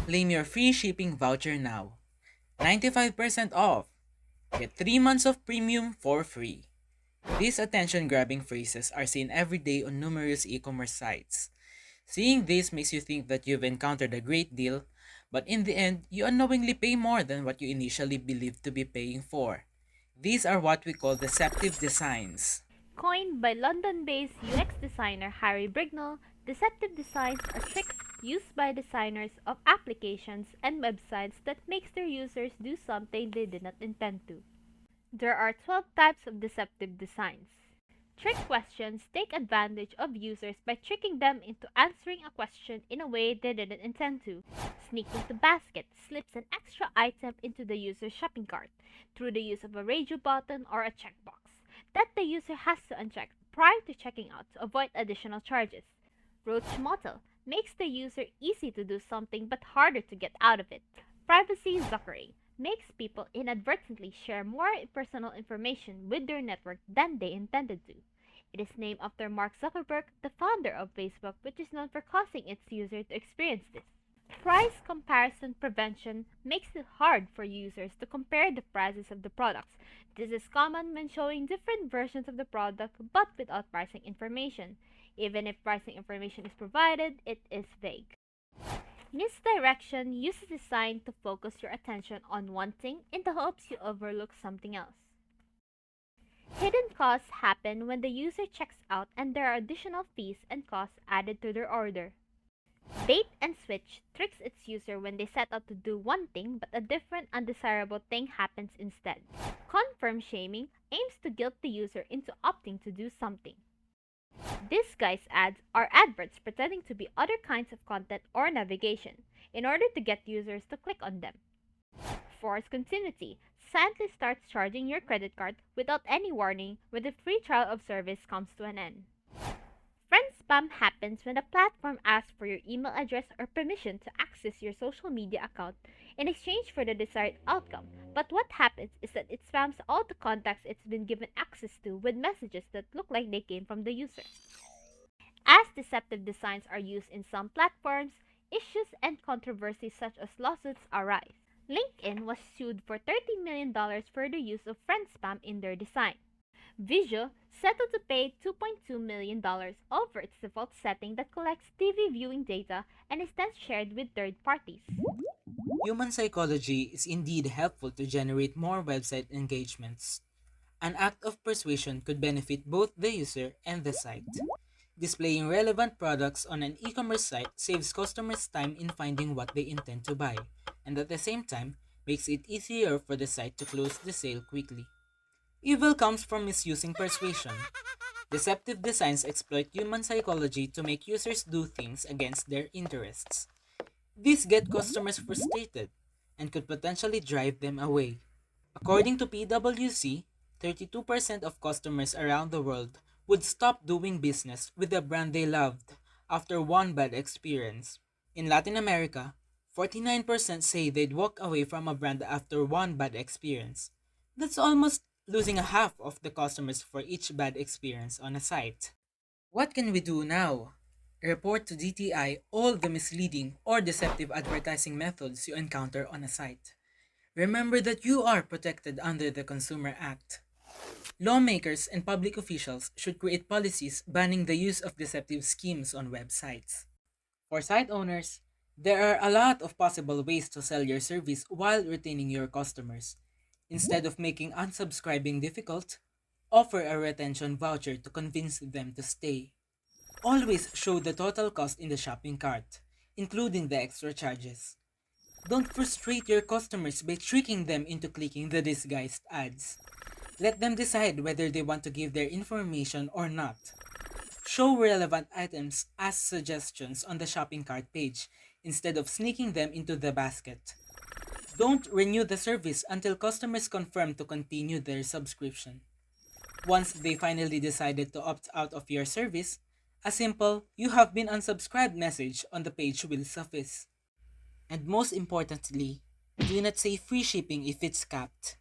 Claim your free shipping voucher now. 95% off. Get 3 months of premium for free. These attention-grabbing phrases are seen every day on numerous e-commerce sites. Seeing this makes you think that you've encountered a great deal, but in the end, you unknowingly pay more than what you initially believed to be paying for. These are what we call deceptive designs. Coined by London-based UX designer Harry Brignall, deceptive designs are tricks used by designers of applications and websites that makes their users do something they did not intend to. There are 12 types of deceptive designs. Trick questions take advantage of users by tricking them into answering a question in a way they didn't intend to. Sneak into basket slips an extra item into the user's shopping cart through the use of a radio button or a checkbox that the user has to uncheck prior to checking out to avoid additional charges. Roach Motel makes the user easy to do something but harder to get out of it. Privacy Zuckering makes people inadvertently share more personal information with their network than they intended to. It is named after Mark Zuckerberg, the founder of Facebook, which is known for causing its users to experience this. Price comparison prevention makes it hard for users to compare the prices of the products. This is common when showing different versions of the product but without pricing information. Even if pricing information is provided, it is vague. Misdirection uses design to focus your attention on one thing in the hopes you overlook something else. Hidden costs happen when the user checks out and there are additional fees and costs added to their order. Bait and switch tricks its user when they set out to do one thing but a different undesirable thing happens instead. Confirm shaming aims to guilt the user into opting to do something. Disguise ads are adverts pretending to be other kinds of content or navigation in order to get users to click on them. Force continuity silently starts charging your credit card without any warning when the free trial of service comes to an end. Friend spam happens when the platform asks for your email address or permission to access your social media account in exchange for the desired outcome. But what happens is that it spams all the contacts it's been given access to with messages that look like they came from the user. As deceptive designs are used in some platforms, issues and controversies such as lawsuits arise. LinkedIn was sued for $30 million for the use of friend spam in their design. Visual settled to pay $2.2 million over its default setting that collects TV viewing data and is then shared with third parties. Human psychology is indeed helpful to generate more website engagements. An act of persuasion could benefit both the user and the site. Displaying relevant products on an e-commerce site saves customers time in finding what they intend to buy, and at the same time, makes it easier for the site to close the sale quickly. Evil comes from misusing persuasion. Deceptive designs exploit human psychology to make users do things against their interests. These get customers frustrated and could potentially drive them away. According to PwC, 32% of customers around the world would stop doing business with a brand they loved after one bad experience. In Latin America, 49% say they'd walk away from a brand after one bad experience. That's almost losing a half of the customers for each bad experience on a site. What can we do now? Report to DTI all the misleading or deceptive advertising methods you encounter on a site. Remember that you are protected under the Consumer Act. Lawmakers and public officials should create policies banning the use of deceptive schemes on websites. For site owners, there are a lot of possible ways to sell your service while retaining your customers. Instead of making unsubscribing difficult, offer a retention voucher to convince them to stay. Always show the total cost in the shopping cart, including the extra charges. Don't frustrate your customers by tricking them into clicking the disguised ads. Let them decide whether they want to give their information or not. Show relevant items as suggestions on the shopping cart page instead of sneaking them into the basket. Don't renew the service until customers confirm to continue their subscription. Once they finally decided to opt out of your service, a simple "you have been unsubscribed" message on the page will suffice. And most importantly, do not say free shipping if it's capped.